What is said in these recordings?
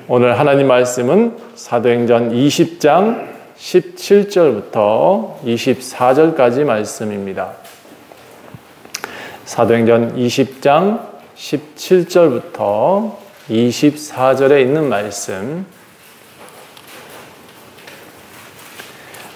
오늘 하나님 말씀은 사도행전 20장 17절부터 24절까지 말씀입니다. 사도행전 20장 17절부터 24절에 있는 말씀,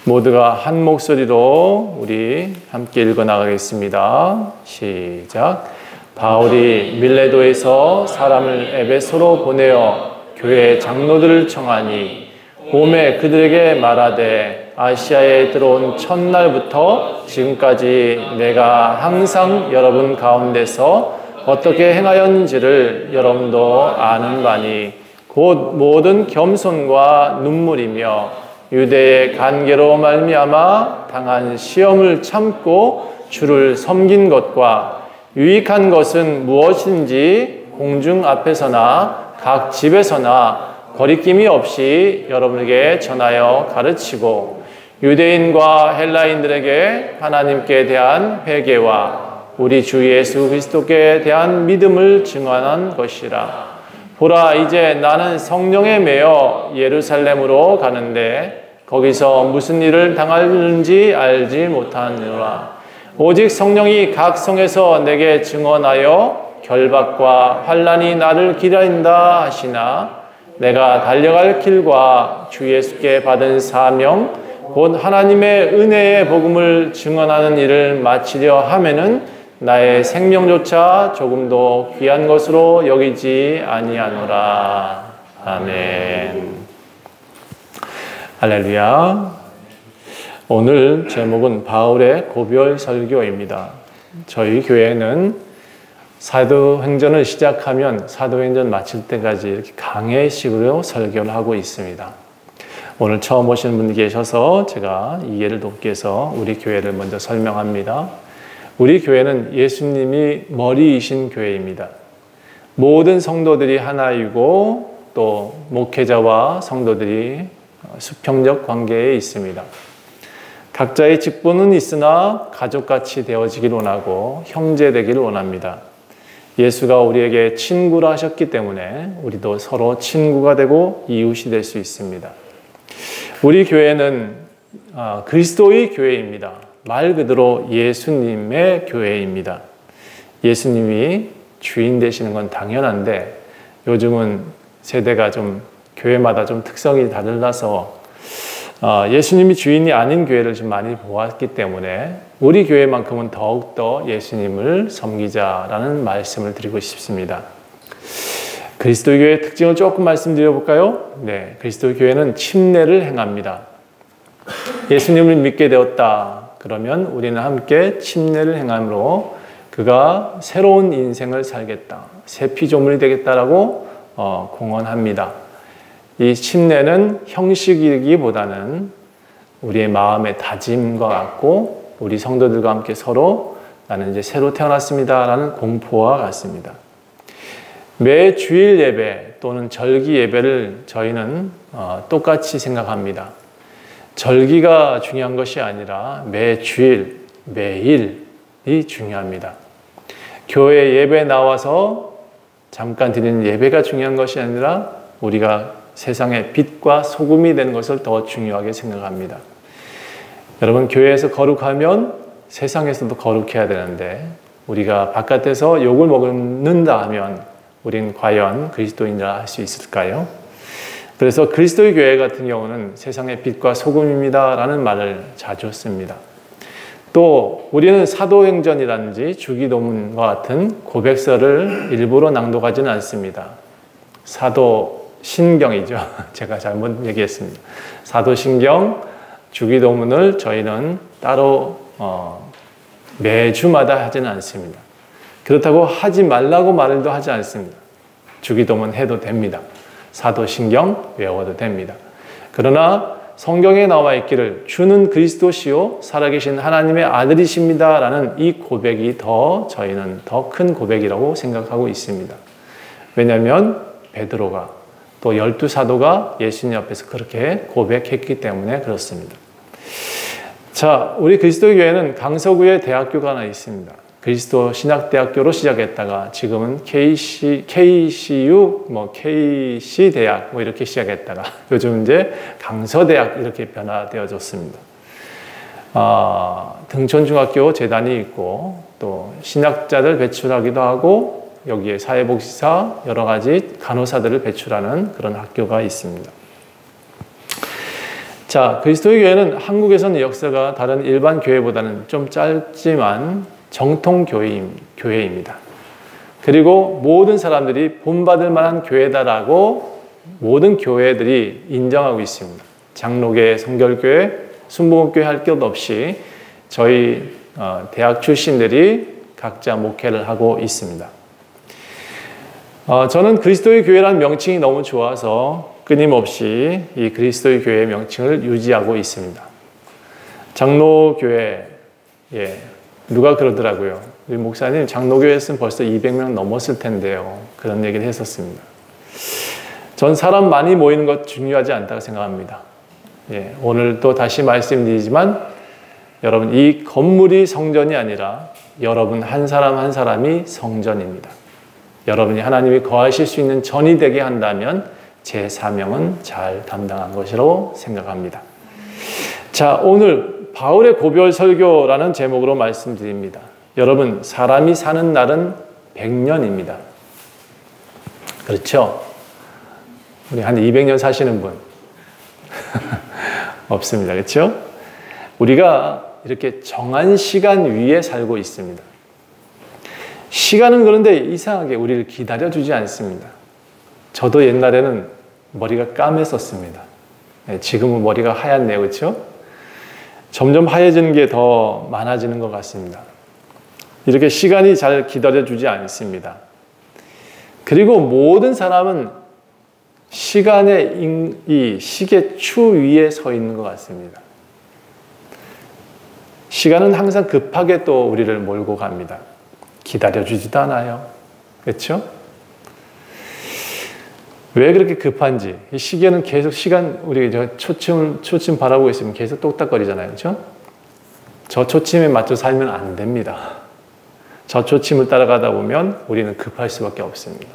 모두가 한 목소리로 우리 함께 읽어 나가겠습니다. 시작. 바울이 밀레도에서 사람을 에베소로 보내어 교회 장로들을 청하니 봄에 그들에게 말하되 아시아에 들어온 첫날부터 지금까지 내가 항상 여러분 가운데서 어떻게 행하였는지를 여러분도 아는 바니 곧 모든 겸손과 눈물이며 유대의 간계로 말미암아 당한 시험을 참고 주를 섬긴 것과 유익한 것은 무엇인지 공중 앞에서나 각 집에서나 거리낌이 없이 여러분에게 전하여 가르치고 유대인과 헬라인들에게 하나님께 대한 회개와 우리 주 예수 그리스도께 대한 믿음을 증언한 것이라. 보라, 이제 나는 성령에 매여 예루살렘으로 가는데 거기서 무슨 일을 당하는지 알지 못하노라. 오직 성령이 각 성에서 내게 증언하여 결박과 환난이 나를 기다린다 하시나 내가 달려갈 길과 주 예수께 받은 사명 곧 하나님의 은혜의 복음을 증언하는 일을 마치려 하면은 나의 생명조차 조금도 귀한 것으로 여기지 아니하노라. 아멘. 할렐루야. 오늘 제목은 바울의 고별 설교입니다. 저희 교회는 사도행전을 시작하면 사도행전 마칠 때까지 이렇게 강해식으로 설교를 하고 있습니다. 오늘 처음 오시는 분이 계셔서 제가 이해를 돕기 위해서 우리 교회를 먼저 설명합니다. 우리 교회는 예수님이 머리이신 교회입니다. 모든 성도들이 하나이고 또 목회자와 성도들이 수평적 관계에 있습니다. 각자의 직분은 있으나 가족같이 되어지길 원하고 형제 되기를 원합니다. 예수가 우리에게 친구라 하셨기 때문에 우리도 서로 친구가 되고 이웃이 될 수 있습니다. 우리 교회는 그리스도의 교회입니다. 말 그대로 예수님의 교회입니다. 예수님이 주인 되시는 건 당연한데 요즘은 세대가 좀 교회마다 좀 특성이 달라서 예수님이 주인이 아닌 교회를 좀 많이 보았기 때문에 우리 교회만큼은 더욱더 예수님을 섬기자라는 말씀을 드리고 싶습니다. 그리스도 교회의 특징을 조금 말씀드려볼까요? 네, 그리스도 교회는 침례를 행합니다. 예수님을 믿게 되었다. 그러면 우리는 함께 침례를 행함으로 그가 새로운 인생을 살겠다. 새 피조물이 되겠다라고 공언합니다. 이 침례는 형식이기보다는 우리의 마음의 다짐과 같고 우리 성도들과 함께 서로 나는 이제 새로 태어났습니다라는 공포와 같습니다. 매 주일 예배 또는 절기 예배를 저희는 똑같이 생각합니다. 절기가 중요한 것이 아니라 매 주일, 매일이 중요합니다. 교회 예배 나와서 잠깐 드리는 예배가 중요한 것이 아니라 우리가 세상의 빛과 소금이 되는 것을 더 중요하게 생각합니다. 여러분, 교회에서 거룩하면 세상에서도 거룩해야 되는데 우리가 바깥에서 욕을 먹는다 하면 우린 과연 그리스도인이라 할 수 있을까요? 그래서 그리스도의 교회 같은 경우는 세상의 빛과 소금입니다 라는 말을 자주 씁니다. 또 우리는 사도행전이라든지 주기도문과 같은 고백서를 일부러 낭독하지는 않습니다. 사도신경이죠. 제가 잘못 얘기했습니다. 사도신경, 주기도문을 저희는 따로 매주마다 하지는 않습니다. 그렇다고 하지 말라고 말도 하지 않습니다. 주기도문 해도 됩니다. 사도신경 외워도 됩니다. 그러나 성경에 나와 있기를 주는 그리스도시요 살아계신 하나님의 아들이십니다 라는 이 고백이 저희는 더 큰 고백이라고 생각하고 있습니다. 왜냐하면 베드로가 또 12사도가 예수님 앞에서 그렇게 고백했기 때문에 그렇습니다. 자, 우리 그리스도 교회는 강서구에 대학교가 하나 있습니다. 그리스도 신학대학교로 시작했다가 지금은 KCU, KC대학 이렇게 시작했다가 요즘 이제 강서대학 이렇게 변화되어졌습니다. 등촌중학교 재단이 있고 또 신학자들 배출하기도 하고 여기에 사회복지사 여러 가지 간호사들을 배출하는 그런 학교가 있습니다. 자, 그리스도의 교회는 한국에서는 역사가 다른 일반 교회보다는 좀 짧지만 정통 교회입니다. 그리고 모든 사람들이 본받을 만한 교회다라고 모든 교회들이 인정하고 있습니다. 장로교, 성결교회, 순복음교회 할 것 없이 저희 대학 출신들이 각자 목회를 하고 있습니다. 저는 그리스도의 교회라는 명칭이 너무 좋아서 끊임없이 이 그리스도의 교회의 명칭을 유지하고 있습니다. 장로교회, 누가 그러더라고요. 우리 목사님 장로교회 했으면 벌써 200명 넘었을 텐데요. 그런 얘기를 했었습니다. 전 사람 많이 모이는 것 중요하지 않다고 생각합니다. 오늘 또 다시 말씀드리지만 여러분 이 건물이 성전이 아니라 여러분 한 사람 한 사람이 성전입니다. 여러분이 하나님이 거하실 수 있는 전이 되게 한다면 제 사명은 잘 담당한 것이라고 생각합니다. 자, 오늘 바울의 고별 설교라는 제목으로 말씀드립니다. 여러분, 사람이 사는 날은 100년입니다. 그렇죠? 우리 한 200년 사시는 분 없습니다. 그렇죠? 우리가 이렇게 정한 시간 위에 살고 있습니다. 시간은 그런데 이상하게 우리를 기다려주지 않습니다. 저도 옛날에는 머리가 까맸었습니다. 지금은 머리가 하얗네요. 그렇죠? 점점 하얘지는 게 더 많아지는 것 같습니다. 이렇게 시간이 잘 기다려주지 않습니다. 그리고 모든 사람은 시간의 이 시계 추 위에 서 있는 것 같습니다. 시간은 항상 급하게 또 우리를 몰고 갑니다. 기다려주지도 않아요. 그렇죠? 왜 그렇게 급한지. 이 시계는 계속 우리 초침 바라보고 있으면 계속 똑딱거리잖아요. 그렇죠? 저 초침에 맞춰 살면 안 됩니다. 저 초침을 따라가다 보면 우리는 급할 수밖에 없습니다.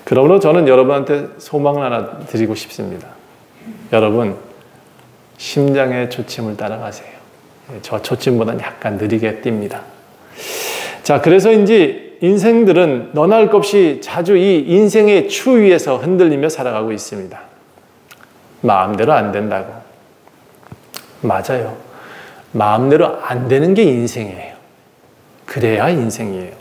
그러므로 저는 여러분한테 소망을 하나 드리고 싶습니다. 여러분, 심장의 초침을 따라가세요. 저 초침보다는 약간 느리게 뜁니다. 자, 그래서인지 인생들은 너나 할 것 없이 자주 이 인생의 추 위에서 흔들리며 살아가고 있습니다. 마음대로 안 된다고. 맞아요. 마음대로 안 되는 게 인생이에요. 그래야 인생이에요.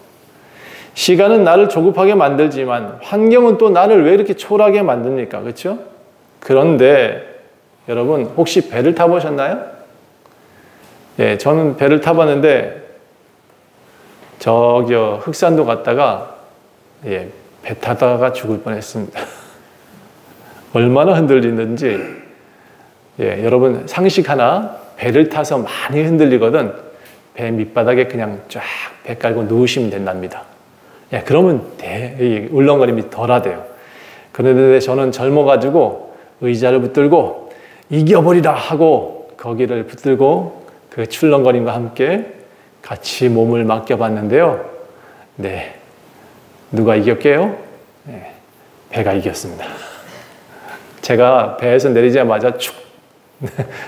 시간은 나를 조급하게 만들지만 환경은 또 나를 왜 이렇게 초라하게 만듭니까? 그렇죠? 그런데 여러분 혹시 배를 타보셨나요? 저는 배를 타봤는데 저기요 흑산도 갔다가 배 타다가 죽을 뻔했습니다. 얼마나 흔들리는지 여러분 상식 하나, 배를 타서 많이 흔들리거든 배 밑바닥에 그냥 쫙 배 깔고 누우시면 된답니다. 그러면 울렁거림이 덜하대요. 그런데 저는 젊어가지고 의자를 붙들고 이겨버리라 하고 거기를 붙들고 그 출렁거림과 함께 같이 몸을 맡겨봤는데요. 누가 이겼게요? 배가 이겼습니다. 제가 배에서 내리자마자 축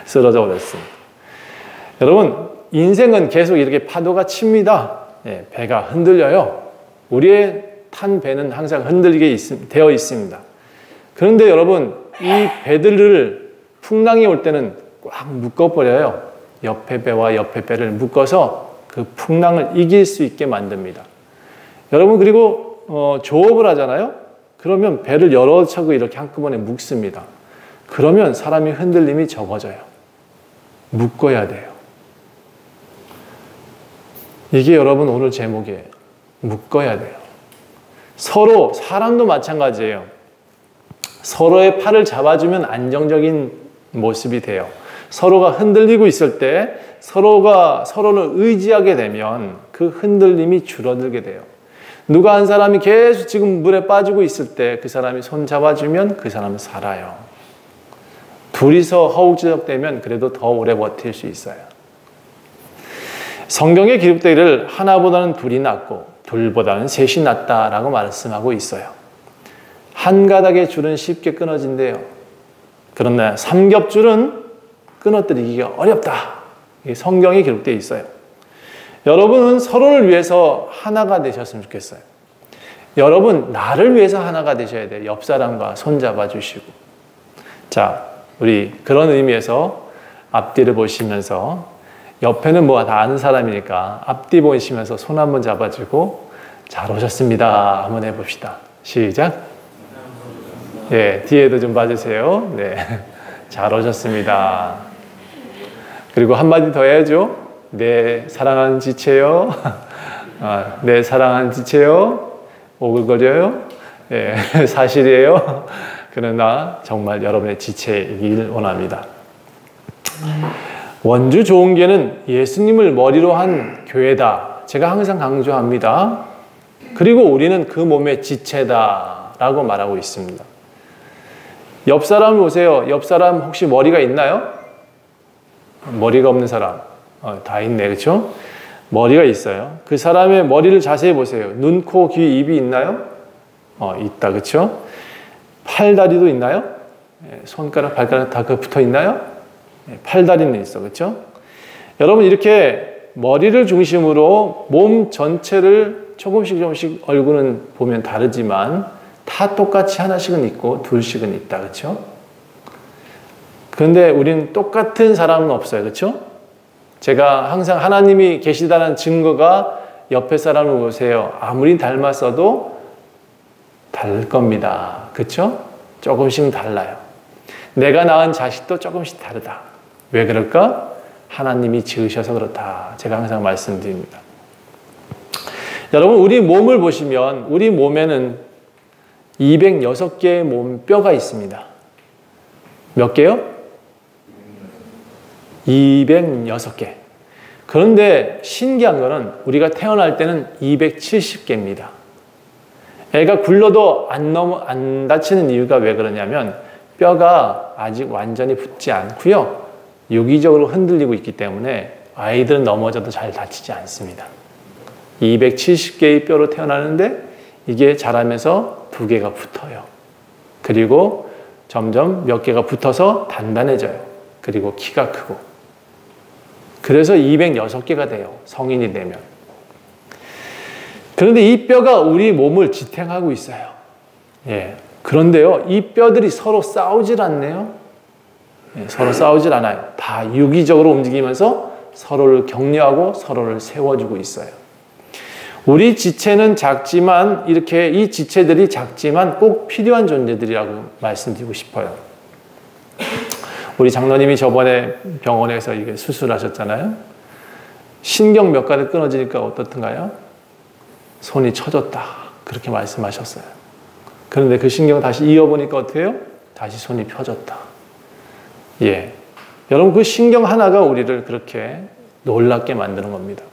쓰러져 버렸습니다. 여러분, 인생은 계속 이렇게 파도가 칩니다. 배가 흔들려요. 우리의 탄 배는 항상 흔들리게 되어 있습니다. 그런데 여러분, 이 배들을 풍랑이 올 때는 꽉 묶어버려요. 옆에 배와 옆에 배를 묶어서 그 풍랑을 이길 수 있게 만듭니다. 여러분, 그리고 조업을 하잖아요. 그러면 배를 여러 척을 이렇게 한꺼번에 묶습니다. 그러면 사람이 흔들림이 적어져요. 묶어야 돼요. 이게 여러분 오늘 제목이에요. 묶어야 돼요. 서로, 사람도 마찬가지예요. 서로의 팔을 잡아주면 안정적인 모습이 돼요. 서로가 흔들리고 있을 때 서로가 서로를 의지하게 되면 그 흔들림이 줄어들게 돼요. 누가 한 사람이 계속 지금 물에 빠지고 있을 때 그 사람이 손 잡아주면 그 사람은 살아요. 둘이서 허우적대면 그래도 더 오래 버틸 수 있어요. 성경에 기록되기를 하나보다는 둘이 낫고 둘보다는 셋이 낫다라고 말씀하고 있어요. 한 가닥의 줄은 쉽게 끊어진대요. 그러나 삼겹줄은 끊어뜨리기가 어렵다. 이게 성경에 기록되어 있어요. 여러분은 서로를 위해서 하나가 되셨으면 좋겠어요. 여러분 나를 위해서 하나가 되셔야 돼요. 옆 사람과 손잡아 주시고. 자, 우리 그런 의미에서 앞뒤를 보시면서 옆에는 뭐 다 아는 사람이니까 앞뒤 보시면서 손 한번 잡아주고 잘 오셨습니다. 한번 해봅시다. 시작. 예, 뒤에도 좀 봐주세요. 네, 잘 오셨습니다. 그리고 한마디 더 해야죠. 네, 사랑하는 지체요. 네, 사랑하는 지체요. 오글거려요. 예, 사실이에요. 그러나 정말 여러분의 지체이길 원합니다. 원주 좋은교회는 예수님을 머리로 한 교회다. 제가 항상 강조합니다. 그리고 우리는 그 몸의 지체다 라고 말하고 있습니다. 옆 사람을 보세요. 옆 사람 혹시 머리가 있나요? 머리가 없는 사람. 다 있네, 그렇죠? 머리가 있어요. 그 사람의 머리를 자세히 보세요. 눈, 코, 귀, 입이 있나요? 있다, 그렇죠? 팔, 다리도 있나요? 손가락, 발가락 다 붙어 있나요? 팔, 다리는 있어, 그렇죠? 여러분 이렇게 머리를 중심으로 몸 전체를 조금씩 얼굴은 보면 다르지만 다 똑같이 하나씩은 있고 둘씩은 있다, 그렇죠? 그런데 우리는 똑같은 사람은 없어요, 그렇죠? 제가 항상 하나님이 계시다는 증거가 옆에 사람을 보세요. 아무리 닮았어도 다를 겁니다, 그렇죠? 조금씩은 달라요. 내가 낳은 자식도 조금씩 다르다. 왜 그럴까? 하나님이 지으셔서 그렇다. 제가 항상 말씀드립니다. 여러분 우리 몸을 보시면 우리 몸에는 206개의 몸뼈가 있습니다. 몇 개요? 206개. 그런데 신기한 거는 우리가 태어날 때는 270개입니다. 애가 굴러도 안 다치는 이유가 왜 그러냐면 뼈가 아직 완전히 붙지 않고요. 유기적으로 흔들리고 있기 때문에 아이들은 넘어져도 잘 다치지 않습니다. 270개의 뼈로 태어나는데 이게 자라면서 2개가 붙어요. 그리고 점점 몇 개가 붙어서 단단해져요. 그리고 키가 크고. 그래서 206개가 돼요. 성인이 되면. 그런데 이 뼈가 우리 몸을 지탱하고 있어요. 예. 그런데요, 이 뼈들이 서로 싸우질 않네요. 예, 서로 싸우질 않아요. 다 유기적으로 움직이면서 서로를 격려하고 서로를 세워주고 있어요. 우리 지체는 작지만 이렇게 이 지체들이 작지만 꼭 필요한 존재들이라고 말씀드리고 싶어요. 우리 장로님이 저번에 병원에서 이게 수술하셨잖아요. 신경 몇 가닥 끊어지니까 어떻던가요? 손이 처졌다. 그렇게 말씀하셨어요. 그런데 그 신경을 다시 이어보니까 어떻게 해요? 다시 손이 펴졌다. 예. 여러분 그 신경 하나가 우리를 그렇게 놀랍게 만드는 겁니다.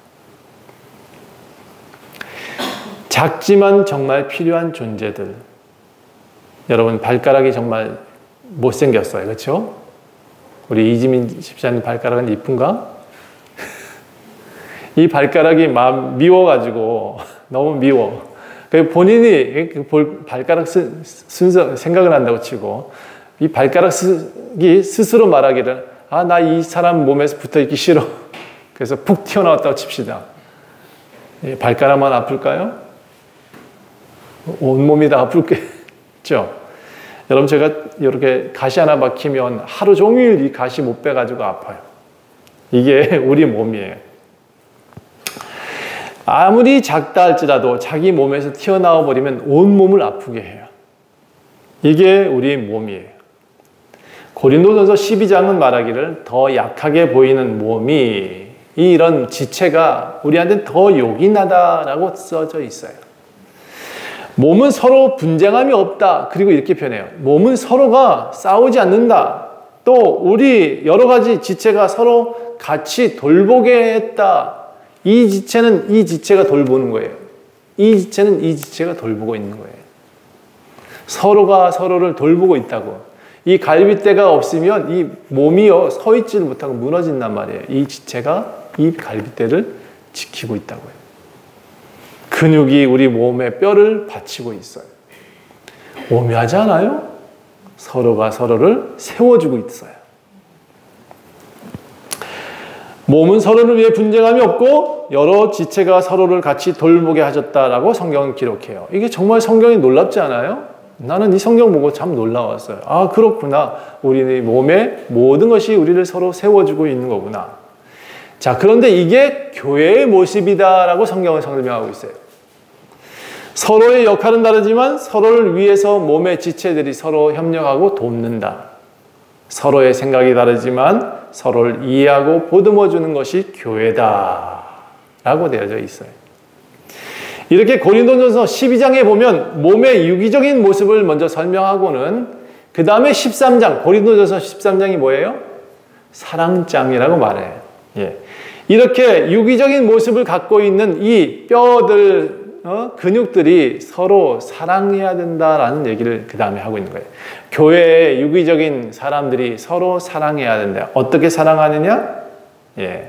작지만 정말 필요한 존재들. 여러분 발가락이 정말 못생겼어요. 그렇죠? 우리 이지민 집사님 발가락은 이쁜가? 이 발가락이 미워가지고 너무 미워. 본인이 발가락 순서 생각을 한다고 치고 이 발가락이 스스로 말하기를 나 이 사람 몸에서 붙어있기 싫어. 그래서 푹 튀어나왔다고 칩시다. 발가락만 아플까요? 온몸이 다 아플겠죠? 여러분 제가 이렇게 가시 하나 박히면 하루 종일 이 가시 못 빼가지고 아파요. 이게 우리 몸이에요. 아무리 작다 할지라도 자기 몸에서 튀어나와 버리면 온몸을 아프게 해요. 이게 우리 몸이에요. 고린도전서 12장은 말하기를 더 약하게 보이는 몸이 이런 지체가 우리한테는 더 요긴하다라고 써져 있어요. 몸은 서로 분쟁함이 없다. 그리고 이렇게 표현해요. 몸은 서로가 싸우지 않는다. 또 우리 여러 가지 지체가 서로 같이 돌보게 했다. 이 지체는 이 지체가 돌보는 거예요. 이 지체는 이 지체가 돌보고 있는 거예요. 서로가 서로를 돌보고 있다고. 이 갈빗대가 없으면 이 몸이요 서 있지를 못하고 무너진단 말이에요. 이 지체가 이 갈빗대를 지키고 있다고요. 근육이 우리 몸의 뼈를 받치고 있어요. 오묘하지 않아요? 서로가 서로를 세워주고 있어요. 몸은 서로를 위해 분쟁함이 없고 여러 지체가 서로를 같이 돌보게 하셨다라고 성경은 기록해요. 이게 정말 성경이 놀랍지 않아요? 나는 이 성경 보고 참 놀라웠어요. 아, 그렇구나. 우리 몸의 모든 것이 우리를 서로 세워주고 있는 거구나. 자, 그런데 이게 교회의 모습이다라고 성경은 설명하고 있어요. 서로의 역할은 다르지만 서로를 위해서 몸의 지체들이 서로 협력하고 돕는다. 서로의 생각이 다르지만 서로를 이해하고 보듬어주는 것이 교회다 라고 되어져 있어요. 이렇게 고린도전서 12장에 보면 몸의 유기적인 모습을 먼저 설명하고는 그 다음에 13장, 고린도전서 13장이 뭐예요? 사랑장이라고 말해요. 예. 이렇게 유기적인 모습을 갖고 있는 이 뼈들, 근육들이 서로 사랑해야 된다라는 얘기를 그 다음에 하고 있는 거예요. 교회의 유기적인 사람들이 서로 사랑해야 된다. 어떻게 사랑하느냐? 예,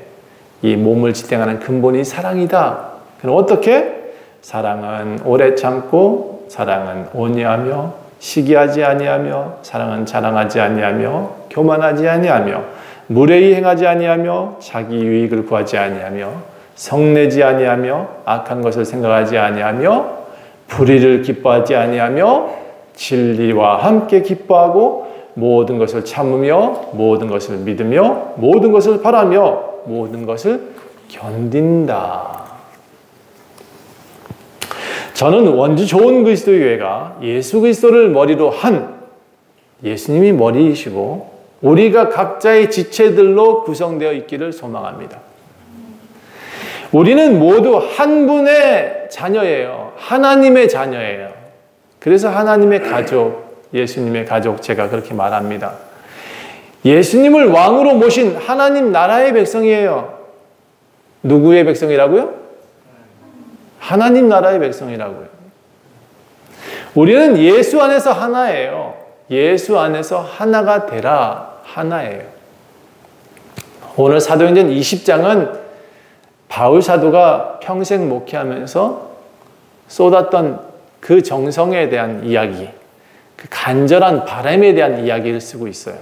이 몸을 지탱하는 근본이 사랑이다. 그럼 어떻게? 사랑은 오래 참고, 사랑은 온유하며, 시기하지 아니하며, 사랑은 자랑하지 아니하며, 교만하지 아니하며, 무례히 행하지 아니하며, 자기 유익을 구하지 아니하며, 성내지 아니하며, 악한 것을 생각하지 아니하며, 불의를 기뻐하지 아니하며, 진리와 함께 기뻐하고, 모든 것을 참으며, 모든 것을 믿으며, 모든 것을 바라며, 모든 것을 견딘다. 저는 원주 좋은 그리스도 교회가 예수 그리스도를 머리로 한 예수님이 머리이시고 우리가 각자의 지체들로 구성되어 있기를 소망합니다. 우리는 모두 한 분의 자녀예요. 하나님의 자녀예요. 그래서 하나님의 가족, 예수님의 가족, 제가 그렇게 말합니다. 예수님을 왕으로 모신 하나님 나라의 백성이에요. 누구의 백성이라고요? 하나님 나라의 백성이라고요. 우리는 예수 안에서 하나예요. 예수 안에서 하나가 되라 하나예요. 오늘 사도행전 20장은 바울 사도가 평생 목회하면서 쏟았던 그 정성에 대한 이야기, 그 간절한 바람에 대한 이야기를 쓰고 있어요.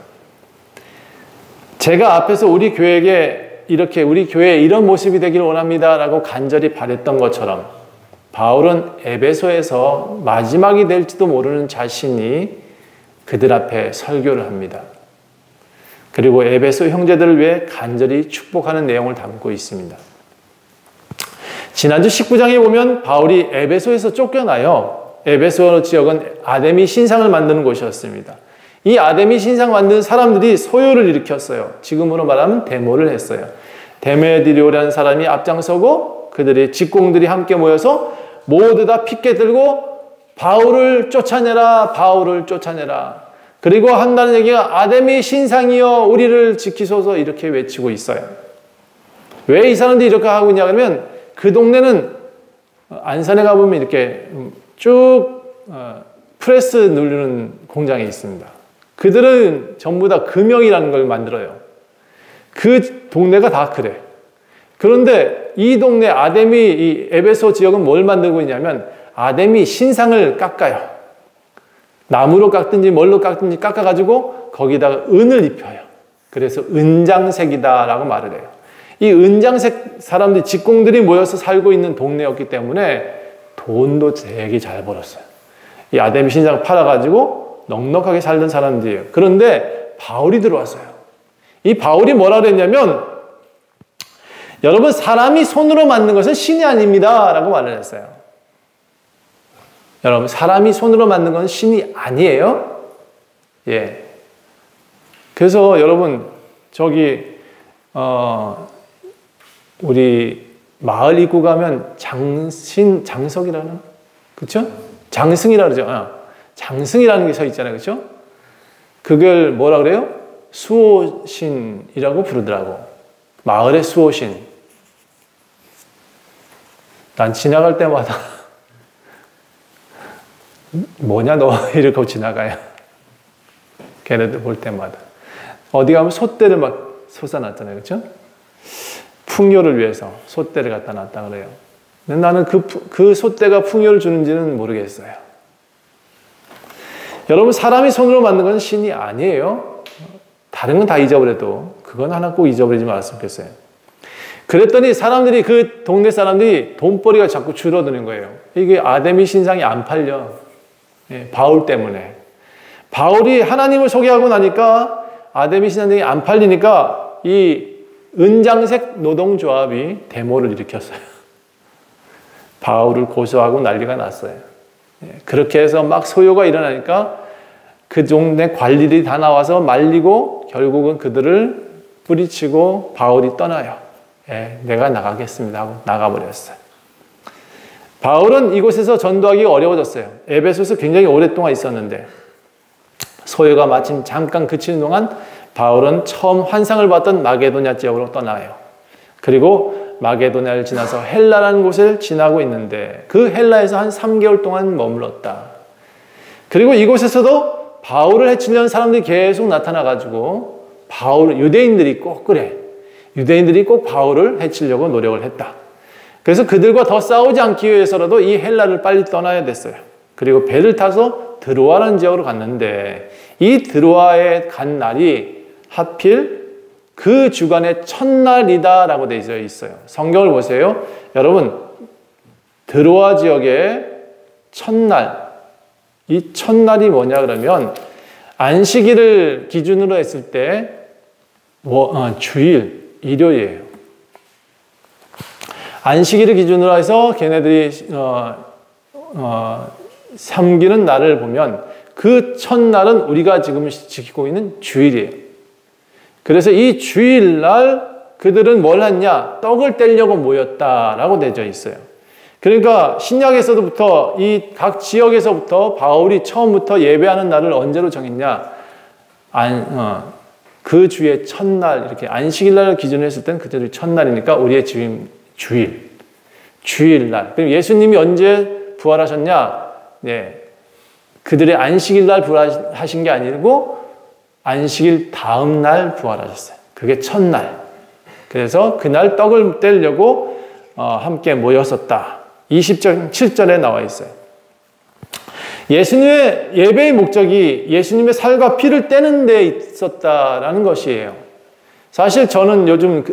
제가 앞에서 우리 교회에게 이렇게 우리 교회에 이런 모습이 되기를 원합니다라고 간절히 바랬던 것처럼 바울은 에베소에서 마지막이 될지도 모르는 자신이 그들 앞에 설교를 합니다. 그리고 에베소 형제들을 위해 간절히 축복하는 내용을 담고 있습니다. 지난주 19장에 보면 바울이 에베소에서 쫓겨나요. 에베소 지역은 아데미 신상을 만드는 곳이었습니다. 이 아데미 신상 만든 사람들이 소요를 일으켰어요. 지금으로 말하면 데모를 했어요. 데메드리오라는 사람이 앞장서고 그들의 직공들이 함께 모여서 모두 다 피켓 들고 바울을 쫓아내라, 바울을 쫓아내라. 그리고 한다는 얘기가 아데미 신상이여 우리를 지키소서 이렇게 외치고 있어요. 왜 이 사람들이 이렇게 하고 있냐 그러면 그 동네는 안산에 가보면 이렇게 쭉 프레스 누르는 공장이 있습니다. 그들은 전부 다 금형이라는 걸 만들어요. 그 동네가 다 그래. 그런데 이 동네 아데미, 이 에베소 지역은 뭘 만들고 있냐면 아데미 신상을 깎아요. 나무로 깎든지 뭘로 깎든지 깎아가지고 거기다가 은을 입혀요. 그래서 은장색이다라고 말을 해요. 이 은장색 사람들이 직공들이 모여서 살고 있는 동네였기 때문에 돈도 되게 잘 벌었어요. 이 아데미 신상을 팔아가지고 넉넉하게 살던 사람들이에요. 그런데 바울이 들어왔어요. 이 바울이 뭐라 그랬냐면 여러분 사람이 손으로 만든 것은 신이 아닙니다 라고 말을 했어요. 여러분 사람이 손으로 만든 건 신이 아니에요. 예. 그래서 여러분 저기 우리 마을 입구 가면 장석이라는 그렇죠? 장승이라 그러죠. 장승이라는 게 서 있잖아요. 그렇죠? 그걸 뭐라 그래요? 수호신이라고 부르더라고. 마을의 수호신. 난 지나갈 때마다 뭐냐 너 이러고 지나가요. 걔네들 볼 때마다. 어디 가면 소떼를 막 솟아났잖아요. 그렇죠? 풍요를 위해서 솥대를 갖다 놨다 그래요. 근데 나는 그 솥대가 풍요를 주는지는 모르겠어요. 여러분, 사람이 손으로 만든 건 신이 아니에요. 다른 건 다 잊어버려도 그건 하나 꼭 잊어버리지 말았으면 좋겠어요. 그랬더니 사람들이, 그 동네 사람들이 돈벌이가 자꾸 줄어드는 거예요. 이게 아데미 신상이 안 팔려. 바울 때문에. 바울이 하나님을 소개하고 나니까 아데미 신상이 안 팔리니까 이 은장색 노동조합이 데모를 일으켰어요. 바울을 고소하고 난리가 났어요. 그렇게 해서 막 소요가 일어나니까 그 동네 관리들이 다 나와서 말리고 결국은 그들을 뿌리치고 바울이 떠나요. 내가 나가겠습니다 하고 나가버렸어요. 바울은 이곳에서 전도하기가 어려워졌어요. 에베소에서 굉장히 오랫동안 있었는데 소요가 마침 잠깐 그치는 동안 바울은 처음 환상을 봤던 마게도냐 지역으로 떠나요. 그리고 마게도냐를 지나서 헬라라는 곳을 지나고 있는데 그 헬라에서 한 3개월 동안 머물렀다. 그리고 이곳에서도 바울을 해치려는 사람들이 계속 나타나가지고 유대인들이 꼭 그래. 유대인들이 꼭 바울을 해치려고 노력을 했다. 그래서 그들과 더 싸우지 않기 위해서라도 이 헬라를 빨리 떠나야 됐어요. 그리고 배를 타서 드로아라는 지역으로 갔는데 이 드로아에 간 날이 하필 그 주간의 첫날이다라고 되어 있어요. 성경을 보세요. 여러분, 드로아 지역의 첫날, 이 첫날이 뭐냐 그러면 안식일을 기준으로 했을 때 주일, 일요일이에요. 안식일을 기준으로 해서 걔네들이 섬기는 날을 보면 그 첫날은 우리가 지금 지키고 있는 주일이에요. 그래서 이 주일날 그들은 뭘 했냐? 떡을 떼려고 모였다라고 되어 있어요. 그러니까 신약에서부터 이 각 지역에서부터 바울이 처음부터 예배하는 날을 언제로 정했냐? 그 주의 첫날, 이렇게 안식일날을 기준으로 했을 때는 그들이 첫날이니까 우리의 주일날. 그럼 예수님이 언제 부활하셨냐? 네. 그들의 안식일날 부활하신 게 아니고 안식일 다음 날 부활하셨어요. 그게 첫날. 그래서 그날 떡을 떼려고 함께 모였었다. 27절에 나와 있어요. 예수님의 예배의 목적이 예수님의 살과 피를 떼는 데 있었다라는 것이에요. 사실 저는 요즘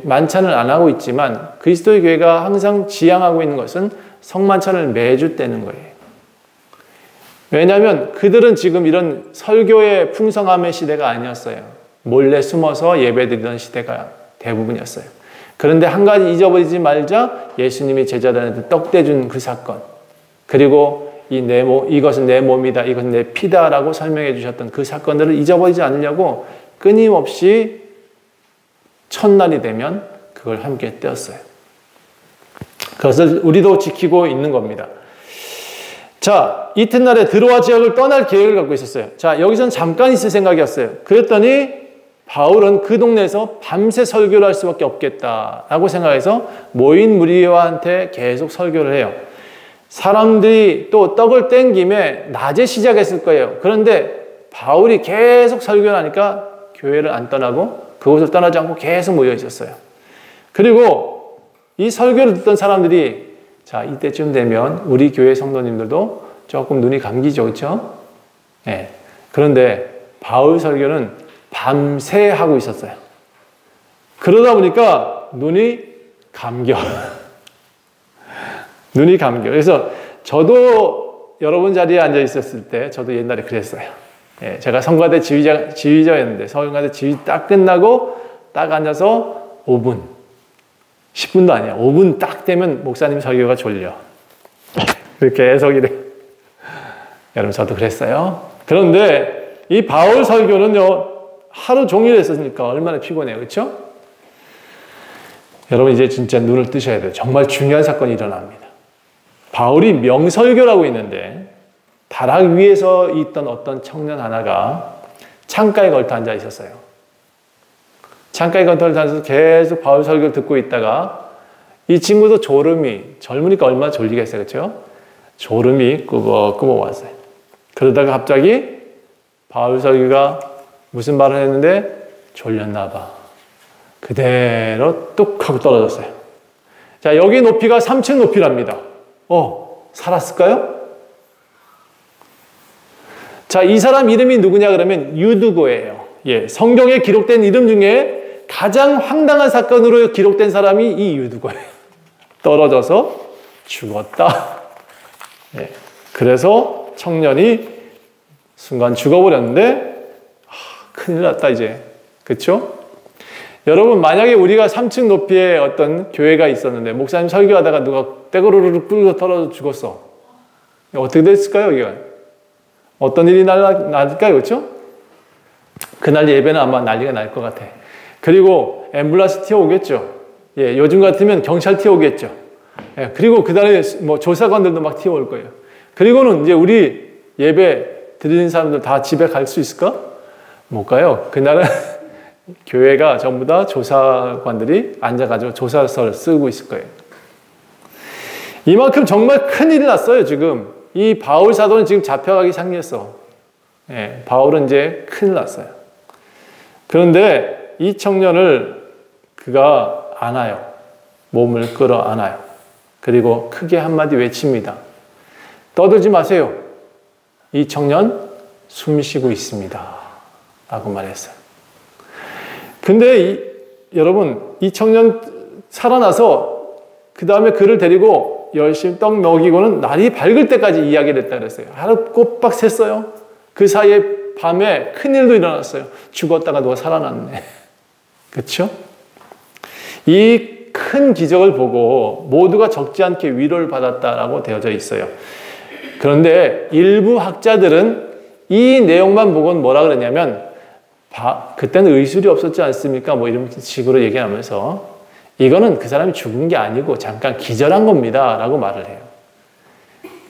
만찬을 안 하고 있지만 그리스도의 교회가 항상 지향하고 있는 것은 성만찬을 매주 떼는 거예요. 왜냐하면 그들은 지금 이런 설교의 풍성함의 시대가 아니었어요. 몰래 숨어서 예배드리던 시대가 대부분이었어요. 그런데 한 가지 잊어버리지 말자. 예수님이 제자들한테 떡 떼준 그 사건, 그리고 이것은 내 몸이다, 이것은 내 피다라고 설명해 주셨던 그 사건들을 잊어버리지 않으려고 끊임없이 첫날이 되면 그걸 함께 떼었어요. 그것을 우리도 지키고 있는 겁니다. 자, 이튿날에 드로아 지역을 떠날 계획을 갖고 있었어요. 자, 여기서는 잠깐 있을 생각이었어요. 그랬더니 바울은 그 동네에서 밤새 설교를 할 수밖에 없겠다라고 생각해서 모인 무리와한테 계속 설교를 해요. 사람들이 또 떡을 뗀 김에 낮에 시작했을 거예요. 그런데 바울이 계속 설교를 하니까 교회를 안 떠나고 그곳을 떠나지 않고 계속 모여 있었어요. 그리고 이 설교를 듣던 사람들이 자, 이때쯤 되면 우리 교회 성도님들도 조금 눈이 감기죠, 그렇죠? 네. 그런데 바울 설교는 밤새 하고 있었어요. 그러다 보니까 눈이 감겨. 눈이 감겨. 그래서 저도 여러분 자리에 앉아 있었을 때 저도 옛날에 그랬어요. 예, 제가 성가대 지휘자였는데 성가대 지휘 딱 끝나고 딱 앉아서 5분, 10분도 아니야. 5분 딱 되면 목사님 설교가 졸려. 그렇게 해석이 돼. 여러분 저도 그랬어요. 그런데 이 바울 설교는요, 하루 종일 했으니까 얼마나 피곤해요. 그렇죠? 여러분 이제 진짜 눈을 뜨셔야 돼요. 정말 중요한 사건이 일어납니다. 바울이 명설교라고 있는데 다락 위에서 있던 어떤 청년 하나가 창가에 걸터 앉아 있었어요. 창가에 걸터 앉아서 계속 바울 설교를 듣고 있다가 이 친구도 젊으니까 얼마나 졸리겠어요. 그렇죠? 졸음이 꾸벅꾸벅 왔어요. 그러다가 갑자기 바울 설교가 무슨 말을 했는데 졸렸나 봐. 그대로 뚝 하고 떨어졌어요. 자, 여기 높이가 3층 높이랍니다. 살았을까요? 자, 이 사람 이름이 누구냐 그러면 유두고예요. 예, 성경에 기록된 이름 중에 가장 황당한 사건으로 기록된 사람이 이 유두고예요. 떨어져서 죽었다. 예, 그래서 청년이 순간 죽어버렸는데 큰일 났다 이제. 그렇죠? 여러분, 만약에 우리가 3층 높이의 어떤 교회가 있었는데 목사님 설교하다가 누가 떼구르르 끌고 떨어져 죽었어. 어떻게 됐을까요? 이게 어떤 일이 날까요? 그렇죠? 그날 예배는 아마 난리가 날 것 같아. 그리고 앰뷸런스 튀어오겠죠. 예, 요즘 같으면 경찰 튀어오겠죠. 예, 그리고 그다음에 뭐 조사관들도 막 튀어올 거예요. 그리고는 이제 우리 예배 드리는 사람들 다 집에 갈 수 있을까? 못 가요. 그날은 교회가 전부 다 조사관들이 앉아가지고 조사서를 쓰고 있을 거예요. 이만큼 정말 큰일이 났어요, 지금. 이 바울 사도는 지금 잡혀가기 상했어. 예, 바울은 이제 큰일 났어요. 그런데 이 청년을 그가 안아요. 몸을 끌어 안아요. 그리고 크게 한마디 외칩니다. 떠들지 마세요. 이 청년 숨 쉬고 있습니다. 라고 말했어요. 근데 여러분, 이 청년 살아나서 그 다음에 그를 데리고 열심히 떡 먹이고는 날이 밝을 때까지 이야기를 했다 그랬어요. 하루 꼬박 샜어요. 그 사이에 밤에 큰일도 일어났어요. 죽었다가 누가 살아났네. 그렇죠? 이 큰 기적을 보고 모두가 적지 않게 위로를 받았다라고 되어져 있어요. 그런데 일부 학자들은 이 내용만 보고는 뭐라 그러냐면 그때는 의술이 없었지 않습니까? 뭐 이런 식으로 얘기하면서 이거는 그 사람이 죽은 게 아니고 잠깐 기절한 겁니다. 라고 말을 해요.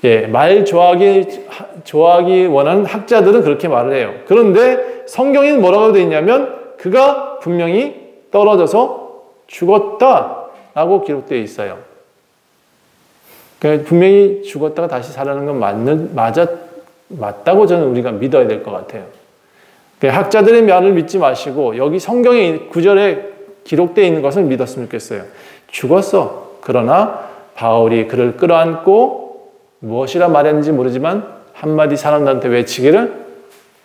예, 말 좋아하기 원하는 학자들은 그렇게 말을 해요. 그런데 성경에는 뭐라고 되어 있냐면 그가 분명히 떨어져서 죽었다라고 기록되어 있어요. 그러니까 분명히 죽었다가 다시 살아나는 건 맞다고 저는 우리가 믿어야 될 것 같아요. 학자들의 말을 믿지 마시고 여기 성경의 구절에 기록되어 있는 것을 믿었으면 좋겠어요. 죽었어. 그러나 바울이 그를 끌어안고 무엇이라 말했는지 모르지만 한마디 사람들한테 외치기를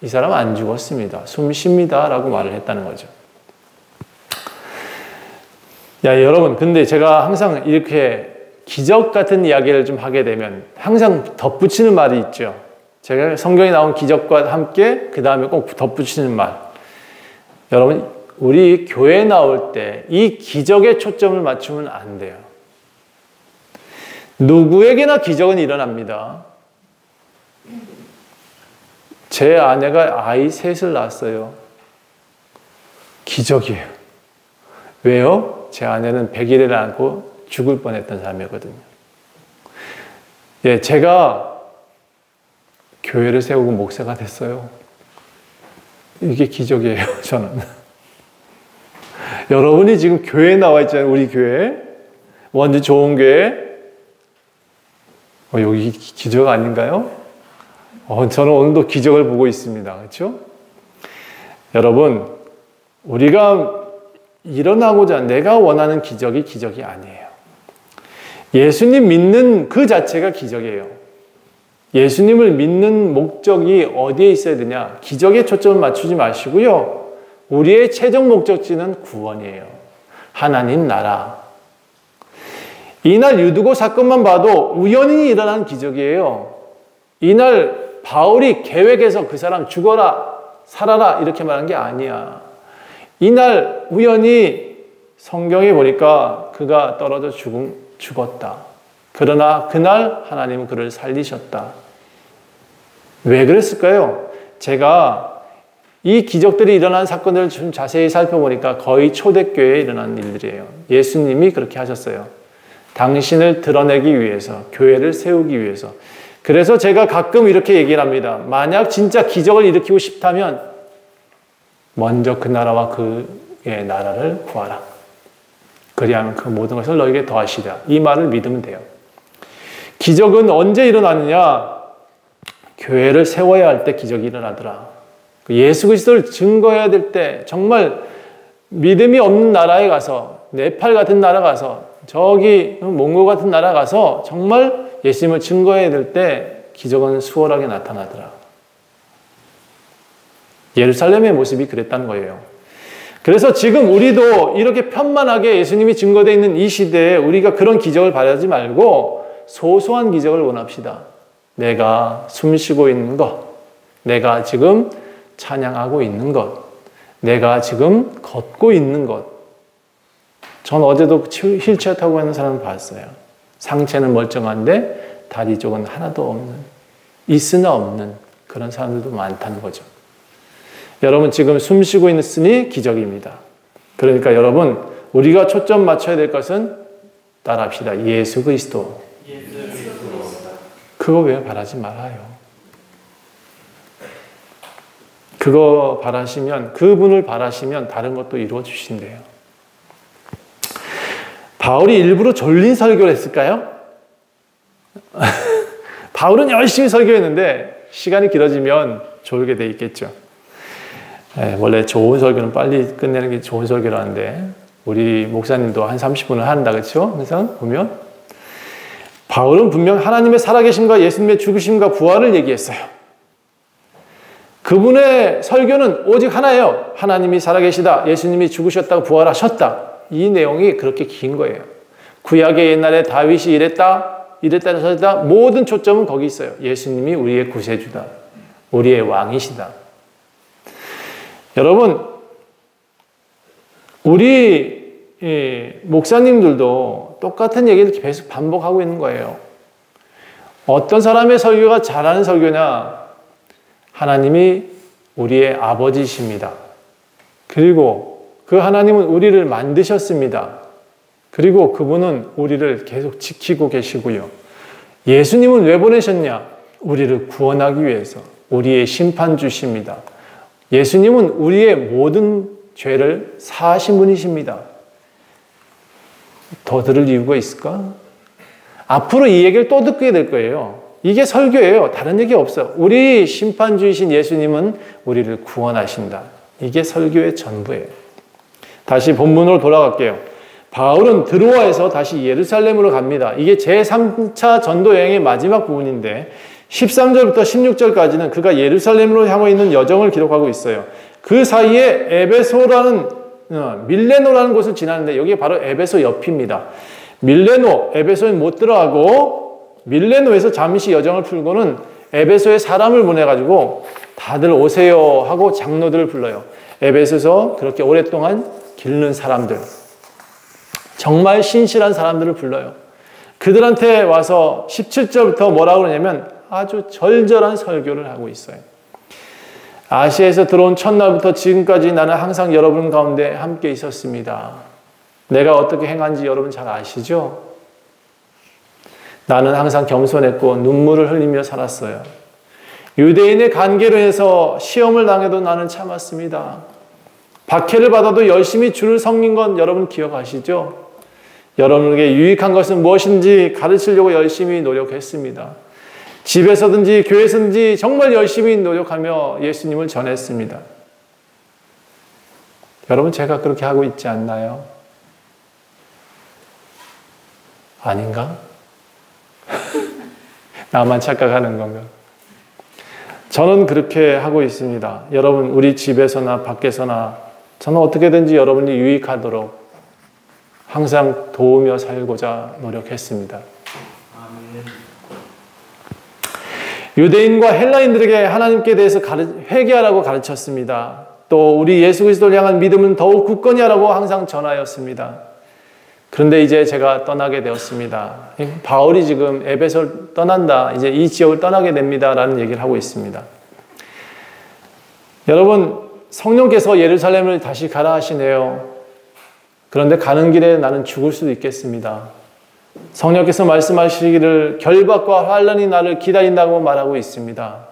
이 사람은 안 죽었습니다. 숨 쉽니다. 라고 말을 했다는 거죠. 야, 여러분, 근데 제가 항상 이렇게 기적 같은 이야기를 좀 하게 되면 항상 덧붙이는 말이 있죠. 제가 성경에 나온 기적과 함께 그 다음에 꼭 덧붙이는 말. 여러분, 우리 교회에 나올 때 이 기적에 초점을 맞추면 안 돼요. 누구에게나 기적은 일어납니다. 제 아내가 아이 셋을 낳았어요. 기적이에요. 왜요? 제 아내는 100일을 안고 죽을 뻔했던 사람이거든요. 예, 제가 교회를 세우고 목사가 됐어요. 이게 기적이에요, 저는. 여러분이 지금 교회에 나와 있잖아요, 우리 교회. 완전 좋은 교회. 여기 기적 아닌가요? 저는 오늘도 기적을 보고 있습니다. 그렇죠? 여러분, 우리가 일어나고자 내가 원하는 기적이 아니에요. 예수님 믿는 그 자체가 기적이에요. 예수님을 믿는 목적이 어디에 있어야 되냐? 기적에 초점을 맞추지 마시고요. 우리의 최종 목적지는 구원이에요. 하나님 나라. 이날 유두고 사건만 봐도 우연히 일어난 기적이에요. 이날 바울이 계획해서 그 사람 죽어라, 살아라 이렇게 말한 게 아니야. 이날 우연히 성경에 보니까 그가 떨어져 죽었다. 그러나 그날 하나님은 그를 살리셨다. 왜 그랬을까요? 제가 이 기적들이 일어난 사건들을 좀 자세히 살펴보니까 거의 초대교회에 일어난 일들이에요. 예수님이 그렇게 하셨어요. 당신을 드러내기 위해서, 교회를 세우기 위해서. 그래서 제가 가끔 이렇게 얘기를 합니다. 만약 진짜 기적을 일으키고 싶다면 먼저 그 나라와 그의 나라를 구하라. 그리하면 그 모든 것을 너에게 더하시리라. 이 말을 믿으면 돼요. 기적은 언제 일어나느냐? 교회를 세워야 할 때 기적이 일어나더라. 예수 그리스도를 증거해야 될 때, 정말 믿음이 없는 나라에 가서, 네팔 같은 나라 가서, 저기 몽골 같은 나라 가서 정말 예수님을 증거해야 될 때 기적은 수월하게 나타나더라. 예루살렘의 모습이 그랬다는 거예요. 그래서 지금 우리도 이렇게 편만하게 예수님이 증거되어 있는 이 시대에 우리가 그런 기적을 바라지 말고 소소한 기적을 원합시다. 내가 숨 쉬고 있는 것, 내가 지금 찬양하고 있는 것, 내가 지금 걷고 있는 것. 전 어제도 휠체어 타고 가는 사람을 봤어요. 상체는 멀쩡한데 다리 쪽은 하나도 없는, 있으나 없는 그런 사람들도 많다는 거죠. 여러분 지금 숨 쉬고 있으니 기적입니다. 그러니까 여러분 우리가 초점 맞춰야 될 것은 따라합시다. 예수 그리스도. 그거 왜 바라지 말아요. 그거 바라시면, 그분을 바라시면 다른 것도 이루어 주신대요. 바울이 일부러 졸린 설교를 했을까요? 바울은 열심히 설교했는데 시간이 길어지면 졸게 돼 있겠죠. 원래 좋은 설교는 빨리 끝내는 게 좋은 설교라는데 우리 목사님도 한 30분을 한다, 그렇죠? 그래서 보면 바울은 분명 하나님의 살아계심과 예수님의 죽으심과 부활을 얘기했어요. 그분의 설교는 오직 하나예요. 하나님이 살아계시다, 예수님이 죽으셨다고 부활하셨다. 이 내용이 그렇게 긴 거예요. 구약의 옛날에 다윗이 이랬다, 모든 초점은 거기 있어요. 예수님이 우리의 구세주다, 우리의 왕이시다. 여러분, 우리 목사님들도 똑같은 얘기를 계속 반복하고 있는 거예요. 어떤 사람의 설교가 잘하는 설교냐? 하나님이 우리의 아버지십니다. 그리고 그 하나님은 우리를 만드셨습니다. 그리고 그분은 우리를 계속 지키고 계시고요. 예수님은 왜 보내셨냐? 우리를 구원하기 위해서 우리의 심판주십니다. 예수님은 우리의 모든 죄를 사하신 분이십니다. 더 들을 이유가 있을까? 앞으로 이 얘기를 또 듣게 될 거예요. 이게 설교예요. 다른 얘기 없어요. 우리 심판주이신 예수님은 우리를 구원하신다. 이게 설교의 전부예요. 다시 본문으로 돌아갈게요. 바울은 드로아에서 다시 예루살렘으로 갑니다. 이게 제3차 전도 여행의 마지막 부분인데 13절부터 16절까지는 그가 예루살렘으로 향하고 있는 여정을 기록하고 있어요. 그 사이에 밀레노라는 곳을 지나는데 여기 바로 에베소 옆입니다. 에베소에 못 들어가고 밀레노에서 잠시 여정을 풀고는 에베소에 사람을 보내가지고 다들 오세요 하고 장로들을 불러요. 에베소에서 그렇게 오랫동안 기르는 사람들, 정말 신실한 사람들을 불러요. 그들한테 와서 17절부터 뭐라고 그러냐면 아주 절절한 설교를 하고 있어요. 아시아에서 들어온 첫날부터 지금까지 나는 항상 여러분 가운데 함께 있었습니다. 내가 어떻게 행한지 여러분 잘 아시죠? 나는 항상 겸손했고 눈물을 흘리며 살았어요. 유대인의 관계로 해서 시험을 당해도 나는 참았습니다. 박해를 받아도 열심히 주를 섬긴 건 여러분 기억하시죠? 여러분에게 유익한 것은 무엇인지 가르치려고 열심히 노력했습니다. 집에서든지 교회에서든지 정말 열심히 노력하며 예수님을 전했습니다. 여러분 제가 그렇게 하고 있지 않나요? 아닌가? 나만 착각하는 건가? 저는 그렇게 하고 있습니다. 여러분 우리 집에서나 밖에서나 저는 어떻게든지 여러분이 유익하도록 항상 도우며 살고자 노력했습니다. 유대인과 헬라인들에게 하나님께 대해서 회개하라고 가르쳤습니다. 또 우리 예수 그리스도를 향한 믿음은 더욱 굳건히 하라고 항상 전하였습니다. 그런데 이제 제가 떠나게 되었습니다. 바울이 지금 에베소를 떠난다, 이제 이 지역을 떠나게 됩니다 라는 얘기를 하고 있습니다. 여러분 성령께서 예루살렘을 다시 가라 하시네요. 그런데 가는 길에 나는 죽을 수도 있겠습니다. 성령께서 말씀하시기를 결박과 환난이 나를 기다린다고 말하고 있습니다.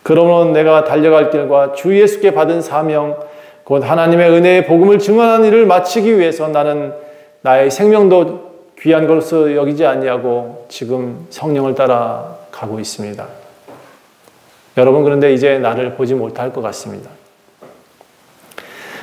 그러므로 내가 달려갈 길과 주 예수께 받은 사명, 곧 하나님의 은혜의 복음을 증언하는 일을 마치기 위해서 나는 나의 생명도 귀한 것으로 여기지 아니하고 지금 성령을 따라 가고 있습니다. 여러분 그런데 이제 나를 보지 못할 것 같습니다.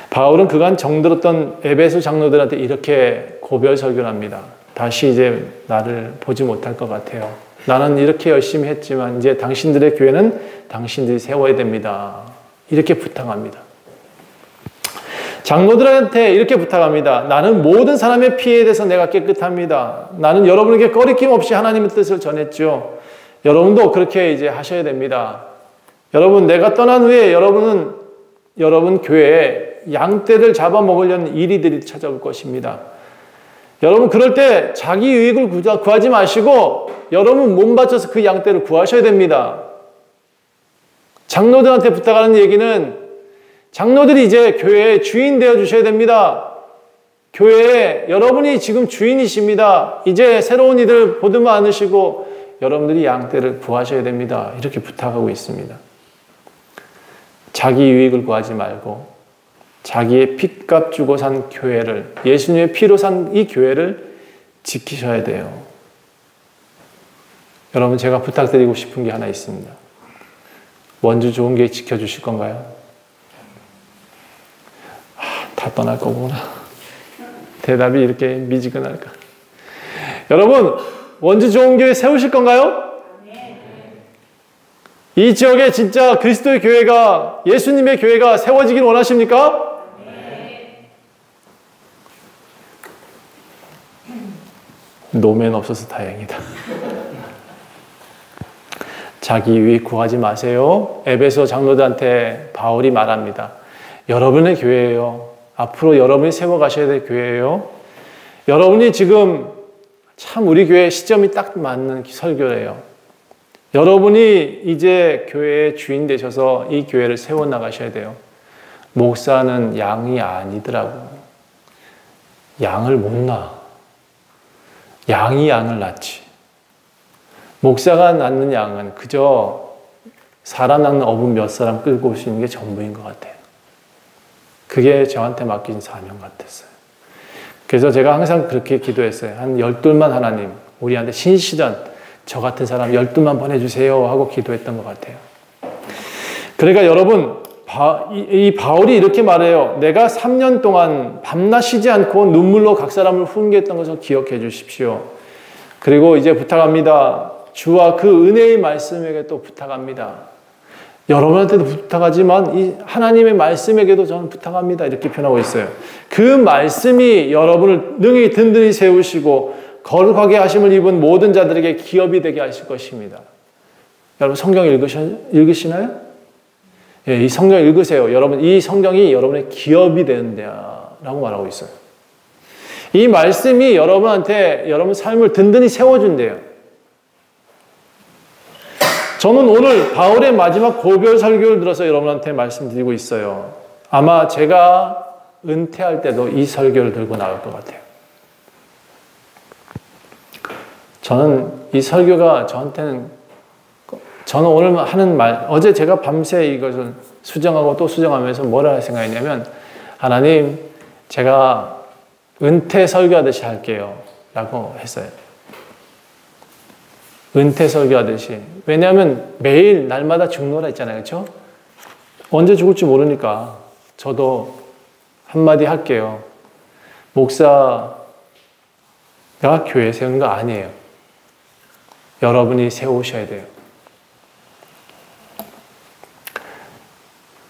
바울은 그간 정들었던 에베소 장로들한테 이렇게 고별 설교를 합니다. 다시 이제 나를 보지 못할 것 같아요. 나는 이렇게 열심히 했지만 이제 당신들의 교회는 당신들이 세워야 됩니다. 이렇게 부탁합니다. 장로들한테 이렇게 부탁합니다. 나는 모든 사람의 피해에 대해서 내가 깨끗합니다. 나는 여러분에게 꺼리낌 없이 하나님의 뜻을 전했죠. 여러분도 그렇게 이제 하셔야 됩니다. 여러분, 내가 떠난 후에 여러분 교회에 양떼를 잡아먹으려는 이리들이 찾아올 것입니다. 여러분, 그럴 때 자기 유익을 구하지 마시고 여러분 몸 바쳐서 그 양떼를 구하셔야 됩니다. 장로들한테 부탁하는 얘기는 장로들이 이제 교회의 주인 되어 주셔야 됩니다. 교회에 여러분이 지금 주인이십니다. 이제 새로운 이들 보듬어 안으시고 여러분들이 양떼를 구하셔야 됩니다. 이렇게 부탁하고 있습니다. 자기 유익을 구하지 말고 자기의 핏값 주고 산 교회를, 예수님의 피로 산 이 교회를 지키셔야 돼요. 여러분, 제가 부탁드리고 싶은 게 하나 있습니다. 원주 좋은 교회 지켜주실 건가요? 다 떠날 거구나. 대답이 이렇게 미지근할까? 여러분, 원주 좋은 교회 세우실 건가요? 이 지역에 진짜 그리스도의 교회가, 예수님의 교회가 세워지길 원하십니까? 노면 없어서 다행이다. 자기 유익 구하지 마세요. 에베소 장로들한테 바울이 말합니다. 여러분의 교회예요. 앞으로 여러분이 세워가셔야 될 교회예요. 여러분이 지금 참 우리 교회 시점이 딱 맞는 설교예요. 여러분이 이제 교회의 주인 되셔서 이 교회를 세워나가셔야 돼요. 목사는 양이 아니더라고. 양을 못 낳아. 양이 양을 낳지. 목사가 낳는 양은 그저 사람 낳는 어분 몇 사람 끌고 오시는 게 전부인 것 같아요. 그게 저한테 맡긴 사명 같았어요. 그래서 제가 항상 그렇게 기도했어요. 한 12만 하나님, 우리한테 신실한 저 같은 사람 12만 보내주세요 하고 기도했던 것 같아요. 그러니까 여러분, 이 바울이 이렇게 말해요. 내가 3년 동안 밤낮 쉬지 않고 눈물로 각 사람을 훈계했던 것을 기억해 주십시오. 그리고 이제 부탁합니다. 주와 그 은혜의 말씀에게 또 부탁합니다. 여러분한테도 부탁하지만 이 하나님의 말씀에게도 저는 부탁합니다. 이렇게 표현하고 있어요. 그 말씀이 여러분을 능히 든든히 세우시고 거룩하게 하심을 입은 모든 자들에게 기업이 되게 하실 것입니다. 여러분 성경 읽으시나요? 예, 이 성경 읽으세요. 여러분 이 성경이 여러분의 기업이 되는데야 라고 말하고 있어요. 이 말씀이 여러분한테 여러분 삶을 든든히 세워준대요. 저는 오늘 바울의 마지막 고별 설교를 들어서 여러분한테 말씀드리고 있어요. 아마 제가 은퇴할 때도 이 설교를 들고 나올 것 같아요. 저는 이 설교가 저는 오늘 하는 말, 어제 제가 밤새 이것을 수정하고 또 수정하면서 뭐라 생각했냐면, 하나님, 제가 은퇴 설교하듯이 할게요. 라고 했어요. 은퇴 설교하듯이. 왜냐하면 매일 날마다 죽노라 했잖아요. 그렇죠? 언제 죽을지 모르니까 저도 한마디 할게요. 목사가 교회 세우는 거 아니에요. 여러분이 세우셔야 돼요.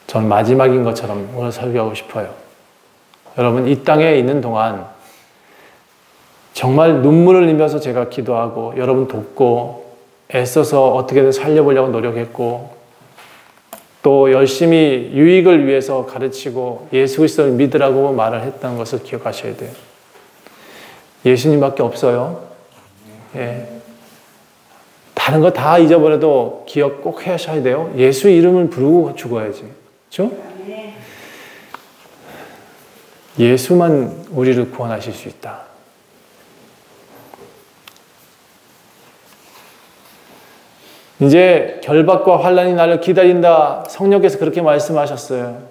전 마지막인 것처럼 오늘 설교하고 싶어요. 여러분 이 땅에 있는 동안 정말 눈물을 흘리면서 제가 기도하고 여러분 돕고 애써서 어떻게든 살려보려고 노력했고 또 열심히 유익을 위해서 가르치고 예수 그리스도를 믿으라고 말을 했다는 것을 기억하셔야 돼요. 예수님밖에 없어요. 예. 다른 거 다 잊어버려도 기억 꼭 하셔야 돼요. 예수 이름을 부르고 죽어야지. 그렇죠? 예수만 우리를 구원하실 수 있다. 이제 결박과 환난이 나를 기다린다. 성령께서 그렇게 말씀하셨어요.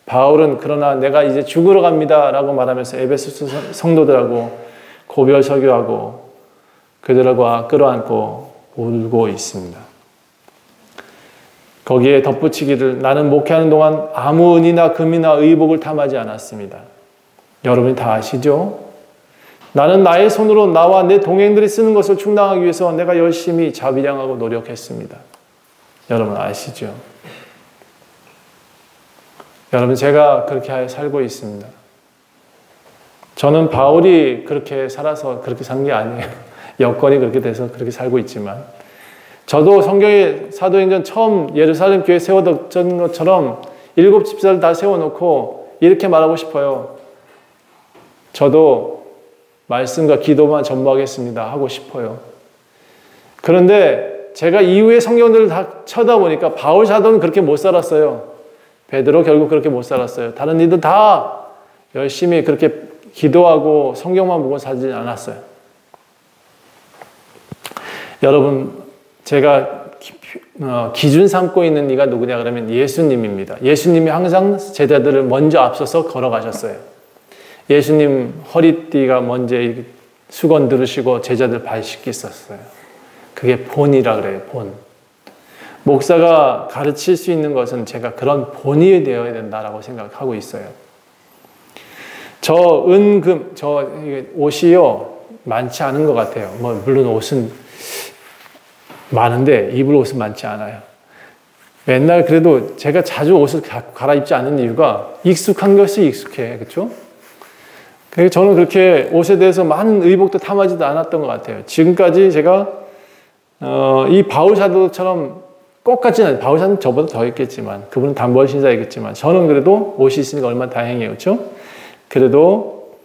바울은 그러나 내가 이제 죽으러 갑니다 라고 말하면서 에베소 성도들하고 고별 설교하고 그들과 끌어안고 울고 있습니다. 거기에 덧붙이기를 나는 목회하는 동안 아무 은이나 금이나 의복을 탐하지 않았습니다. 여러분이 다 아시죠? 나는 나의 손으로 나와 내 동행들이 쓰는 것을 충당하기 위해서 내가 열심히 자비량하고 노력했습니다. 여러분 아시죠? 여러분 제가 그렇게 살고 있습니다. 저는 바울이 그렇게 살아서 그렇게 산 게 아니에요. 여건이 그렇게 돼서 그렇게 살고 있지만 저도 성경에 사도행전 처음 예루살렘 교회 세워졌던 것처럼 7 집사를 다 세워놓고 이렇게 말하고 싶어요. 저도 말씀과 기도만 전무하겠습니다 하고 싶어요. 그런데 제가 이후에 성경들을 다 쳐다보니까 바울 사도는 그렇게 못 살았어요. 베드로 결국 그렇게 못 살았어요. 다른 이들 다 열심히 그렇게 기도하고 성경만 보고 살지 않았어요. 여러분 제가 기준 삼고 있는 이가 누구냐 그러면 예수님입니다. 예수님이 항상 제자들을 먼저 앞서서 걸어가셨어요. 예수님 허리띠가 먼저 수건 들으시고 제자들 발 씻겼었어요. 그게 본이라 그래요. 본. 목사가 가르칠 수 있는 것은 제가 그런 본이 되어야 된다라고 생각하고 있어요. 저 은금, 저 옷이요 많지 않은 것 같아요. 뭐 물론 옷은 많은데 입을 옷은 많지 않아요. 맨날 그래도 제가 자주 옷을 갈아입지 않는 이유가 익숙한 것이 익숙해, 그렇죠? 그래서 저는 그렇게 옷에 대해서 많은 의복도 탐하지도 않았던 것 같아요. 지금까지 제가 이 바울 사도처럼 똑같지는 않아요. 바울 사도는 저보다 더 했겠지만 그분은 단벌 신사이겠지만 저는 그래도 옷이 있으니까 얼마나 다행이에요, 그렇죠? 그래도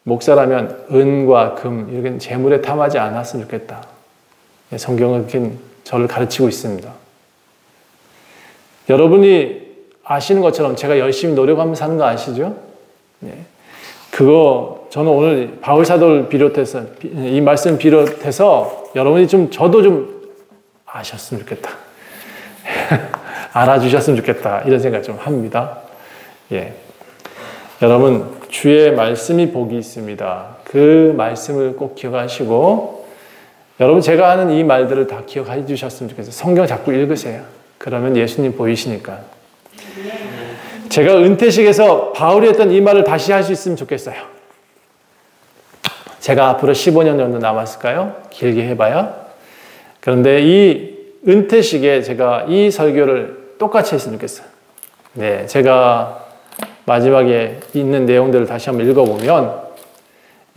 목사라면 은과 금 이렇게 재물에 탐하지 않았으면 좋겠다. 성경은 그렇게 저를 가르치고 있습니다. 여러분이 아시는 것처럼 제가 열심히 노력하면서 사는 거 아시죠? 네. 그거 저는 오늘 바울 사도를 비롯해서 이 말씀 비롯해서 여러분이 저도 좀 아셨으면 좋겠다. 알아주셨으면 좋겠다. 이런 생각 좀 합니다. 예. 여러분 주의 말씀이 복이 있습니다. 그 말씀을 꼭 기억하시고 여러분 제가 하는 이 말들을 다 기억해 주셨으면 좋겠어요. 성경 자꾸 읽으세요. 그러면 예수님 보이시니까. 제가 은퇴식에서 바울이 했던 이 말을 다시 할 수 있으면 좋겠어요. 제가 앞으로 15년 정도 남았을까요? 길게 해봐야. 그런데 이 은퇴식에 제가 이 설교를 똑같이 했으면 좋겠어요. 네, 제가 마지막에 있는 내용들을 다시 한번 읽어보면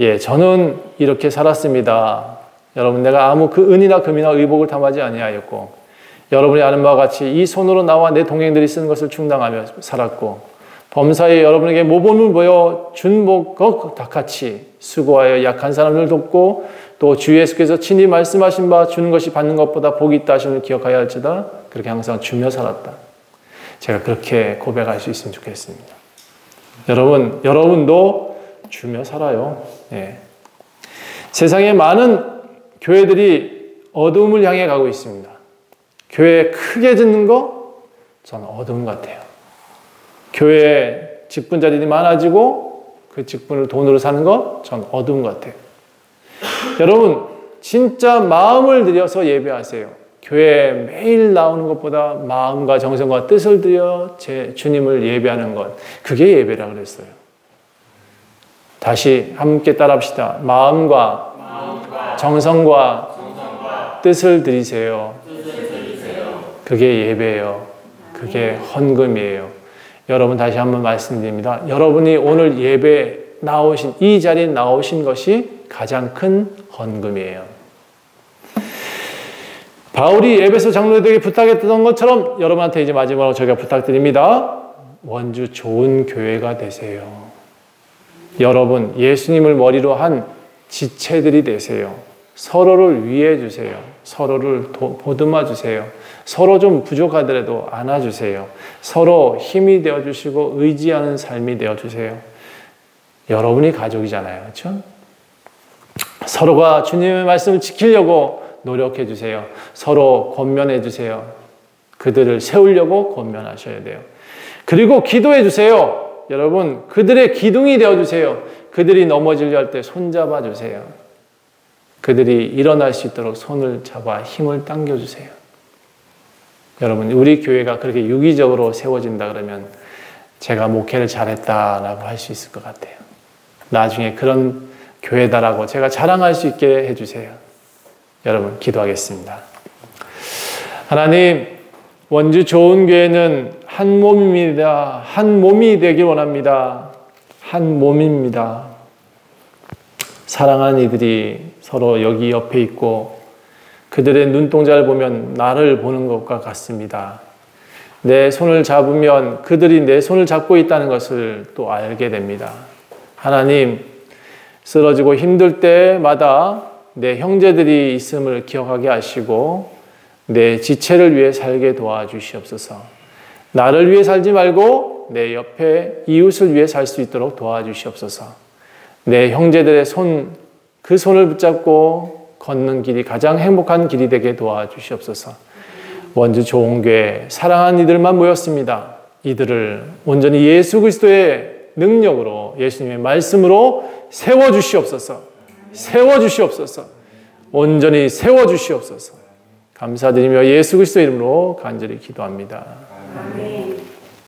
예, 저는 이렇게 살았습니다. 여러분 내가 아무 그 은이나 금이나 의복을 탐하지 아니하였고 여러분이 아는 바와 같이 이 손으로 나와 내 동행들이 쓰는 것을 충당하며 살았고 범사에 여러분에게 모범을 보여 준복과 같이 수고하여 약한 사람을 돕고 또 주 예수께서 친히 말씀하신 바 주는 것이 받는 것보다 복이 있다 하심을 기억하여 할지다 그렇게 항상 주며 살았다. 제가 그렇게 고백할 수 있으면 좋겠습니다. 여러분도 주며 살아요. 예. 세상에 많은 교회들이 어둠을 향해 가고 있습니다. 교회 크게 짓는 거 저는 어둠 같아요. 교회 직분자들이 많아지고 그 직분을 돈으로 사는 것 저는 어둠 같아요. 여러분 진짜 마음을 들여서 예배하세요. 교회에 매일 나오는 것보다 마음과 정성과 뜻을 들여 제 주님을 예배하는 것 그게 예배라고 그랬어요. 다시 함께 따라합시다. 마음과 정성과 뜻을 들이세요. 그게 예배예요. 그게 헌금이에요. 여러분 다시 한번 말씀드립니다. 여러분이 오늘 예배 나오신 이 자리에 나오신 것이 가장 큰 헌금이에요. 바울이 에베소 장로들에게 부탁했던 것처럼 여러분한테 이제 마지막으로 저희가 부탁드립니다. 원주 좋은 교회가 되세요. 여러분 예수님을 머리로 한 지체들이 되세요. 서로를 위해 주세요. 서로를 보듬어 주세요. 서로 좀 부족하더라도 안아주세요. 서로 힘이 되어주시고 의지하는 삶이 되어주세요. 여러분이 가족이잖아요. 그렇죠? 서로가 주님의 말씀을 지키려고 노력해 주세요. 서로 권면해 주세요. 그들을 세우려고 권면하셔야 돼요. 그리고 기도해 주세요. 여러분 그들의 기둥이 되어주세요. 그들이 넘어지려 할 때 손잡아 주세요. 그들이 일어날 수 있도록 손을 잡아 힘을 당겨주세요. 여러분, 우리 교회가 그렇게 유기적으로 세워진다 그러면 제가 목회를 잘했다라고 할 수 있을 것 같아요. 나중에 그런 교회다라고 제가 자랑할 수 있게 해주세요. 여러분, 기도하겠습니다. 하나님, 원주 좋은 교회는 한 몸입니다. 한 몸이 되길 원합니다. 한 몸입니다. 사랑하는 이들이 서로 여기 옆에 있고 그들의 눈동자를 보면 나를 보는 것과 같습니다. 내 손을 잡으면 그들이 내 손을 잡고 있다는 것을 또 알게 됩니다. 하나님, 쓰러지고 힘들 때마다 내 형제들이 있음을 기억하게 하시고 내 지체를 위해 살게 도와주시옵소서. 나를 위해 살지 말고 내 옆에 이웃을 위해 살 수 있도록 도와주시옵소서. 내 형제들의 그 손을 붙잡고 걷는 길이 가장 행복한 길이 되게 도와주시옵소서. 원주 좋은 교회 사랑하는 이들만 모였습니다. 이들을 온전히 예수 그리스도의 능력으로, 예수님의 말씀으로 세워주시옵소서. 세워주시옵소서. 온전히 세워주시옵소서. 감사드리며 예수 그리스도 이름으로 간절히 기도합니다. 아멘.